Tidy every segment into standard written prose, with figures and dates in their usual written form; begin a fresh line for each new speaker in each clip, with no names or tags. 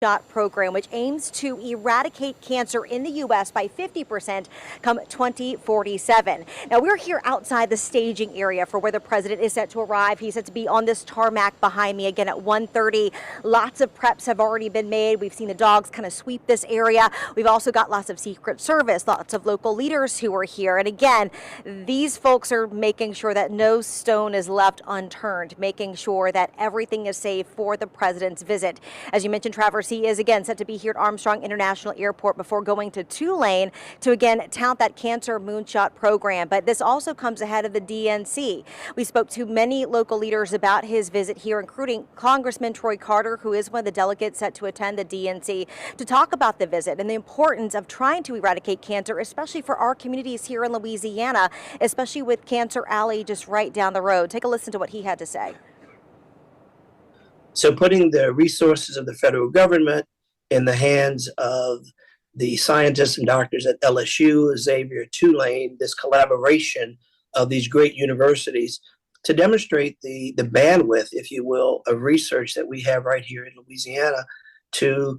Shot program, which aims to eradicate cancer in the U.S. by 50% come 2047. Now, we're here outside the staging area for where the president is set to arrive. He's set to be on this tarmac behind me again at 1:30. Lots of preps have already been made. We've seen the dogs kind of sweep this area. We've also got lots of Secret Service, lots of local leaders who are here. And again, these folks are making sure that no stone is left unturned, making sure that everything is safe for the president's visit. As you mentioned, Travers, he is again set to be here at Armstrong International Airport before going to Tulane to again tout that cancer moonshot program. But this also comes ahead of the DNC. We spoke to many local leaders about his visit here, including Congressman Troy Carter, who is one of the delegates set to attend the DNC, to talk about the visit and the importance of trying to eradicate cancer, especially for our communities here in Louisiana, especially with Cancer Alley just right down the road. Take a listen to what he had to say.
So putting the resources of the federal government in the hands of the scientists and doctors at LSU, Xavier, Tulane, this collaboration of these great universities to demonstrate the bandwidth, if you will, of research that we have right here in Louisiana to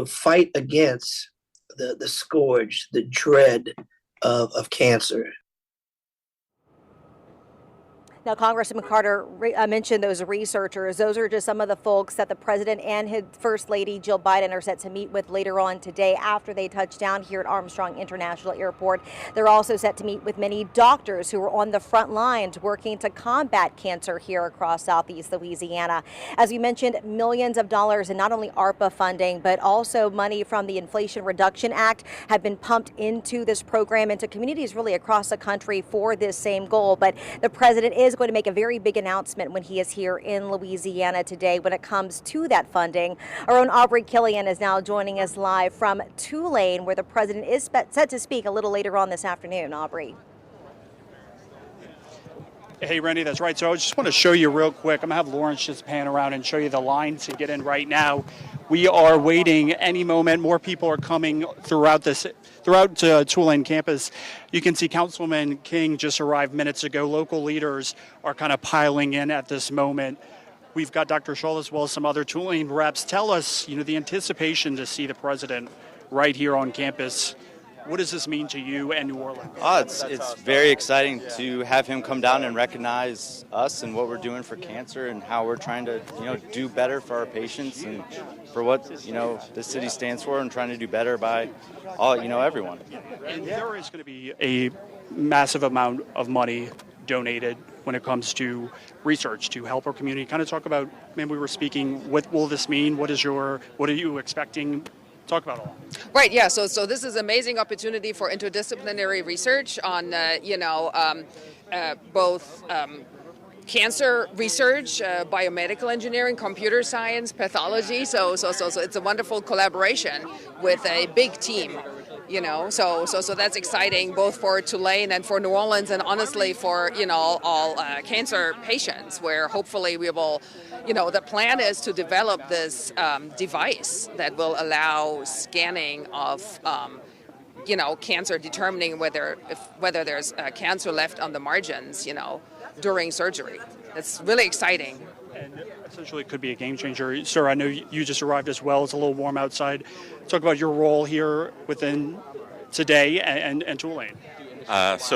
fight against the scourge, the dread of cancer.
Now, Congressman Carter mentioned those researchers. Those are just some of the folks that the president and his First Lady Jill Biden are set to meet with later on today after they touch down here at Armstrong International Airport. They're also set to meet with many doctors who are on the front lines working to combat cancer here across Southeast Louisiana. As we mentioned, millions of dollars in not only ARPA funding, but also money from the Inflation Reduction Act have been pumped into this program, into communities really across the country for this same goal. But the president is going to make a very big announcement when he is here in Louisiana today when it comes to that funding. Our own Aubrey Killian is now joining us live from Tulane, where the president is set to speak a little later on this afternoon. Aubrey.
Hey, Randy, that's right. So I just want to show you real quick. I'm going to have Lawrence just pan around and show you the line to get in right now. We are waiting any moment. More people are coming throughout Tulane campus. You can see Councilman King just arrived minutes ago. Local leaders are kind of piling in at this moment. We've got Dr. Shull as well as some other Tulane reps. Tell us, the anticipation to see the president right here on campus. What does this mean to you and New Orleans?
It's very exciting to have him come down and recognize us and what we're doing for cancer and how we're trying to, do better for our patients and for what, the city stands for and trying to do better by all, everyone.
And there is going to be a massive amount of money donated when it comes to research to help our community. Kind of talk about, we were speaking, what will this mean? What are you expecting? Talk about all.
Right, yeah, so this is an amazing opportunity for interdisciplinary research on, both cancer research, biomedical engineering, computer science, pathology. So it's a wonderful collaboration with a big team. So that's exciting both for Tulane and for New Orleans, and honestly for all cancer patients, where hopefully we will, the plan is to develop this device that will allow scanning of cancer, determining whether there's cancer left on the margins, during surgery. It's really exciting.
And essentially it could be a game changer. Sir, I know you just arrived as well. It's a little warm outside. Talk about your role here within today and Tulane.
I'm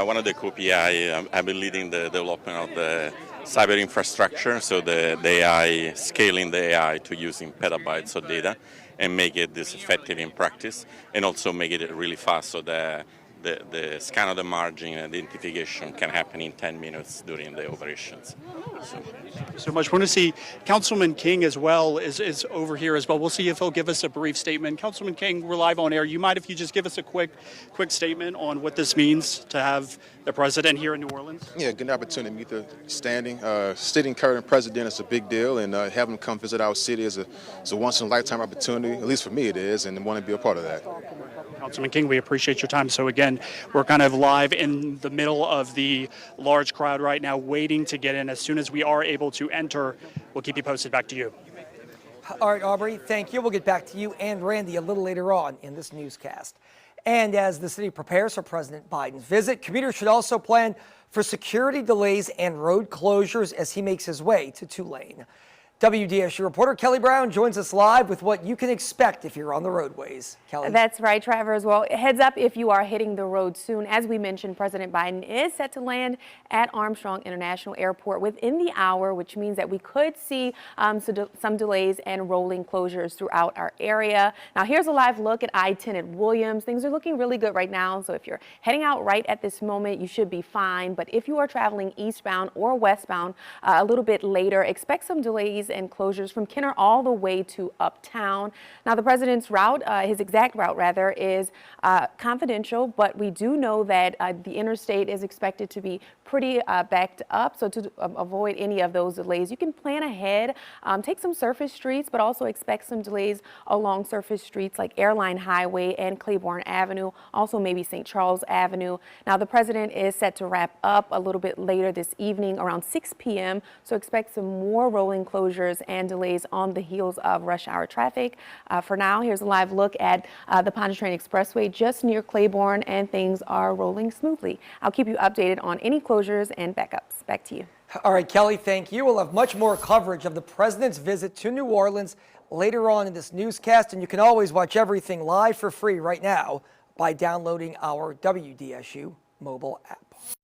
one of the co-PI. I've been leading the development of the cyber infrastructure, so the AI, scaling the AI to using petabytes of data and make it this effective in practice, and also make it really fast so the scan of the margin and identification can happen in 10 minutes during the operations.
Thank you so much. We want to see Councilman King as well is over here as well. We'll see if he'll give us a brief statement. Councilman King, we're live on air. You mind if you just give us a quick statement on what this means to have the president here in New Orleans?
Yeah, good opportunity to meet the sitting current president is a big deal, and having him come visit our city is a once-in-a-lifetime opportunity. At least for me it is, and I want to be a part of that.
Councilman King, we appreciate your time. So again, we're kind of live in the middle of the large crowd right now, waiting to get in. As soon as we are able to enter, we'll keep you posted. Back to you.
All right, Aubrey, thank you. We'll get back to you and Randy a little later on in this newscast. And as the city prepares for President Biden's visit, commuters should also plan for security delays and road closures as he makes his way to Tulane. WDSU reporter Kelly Brown joins us live with what you can expect if you're on the roadways. Kelly.
That's right, Travers. Well, heads up if you are hitting the road soon. As we mentioned, President Biden is set to land at Armstrong International Airport within the hour, which means that we could see some delays and rolling closures throughout our area. Now, here's a live look at I-10 at Williams. Things are looking really good right now, so if you're heading out right at this moment, you should be fine. But if you are traveling eastbound or westbound a little bit later, expect some delays and closures from Kenner all the way to Uptown. Now, the president's route, his exact route rather, is confidential, but we do know that the interstate is expected to be pretty backed up. So to avoid any of those delays, you can plan ahead, take some surface streets, but also expect some delays along surface streets like Airline Highway and Claiborne Avenue, also maybe St. Charles Avenue. Now, the president is set to wrap up a little bit later this evening around 6 p.m. So expect some more rolling closures and delays on the heels of rush hour traffic. For now, here's a live look at the Pontchartrain Expressway just near Claiborne, and things are rolling smoothly. I'll keep you updated on any closures and backups. Back to you.
All right, Kelly, thank you. We'll have much more coverage of the president's visit to New Orleans later on in this newscast, and you can always watch everything live for free right now by downloading our WDSU mobile app.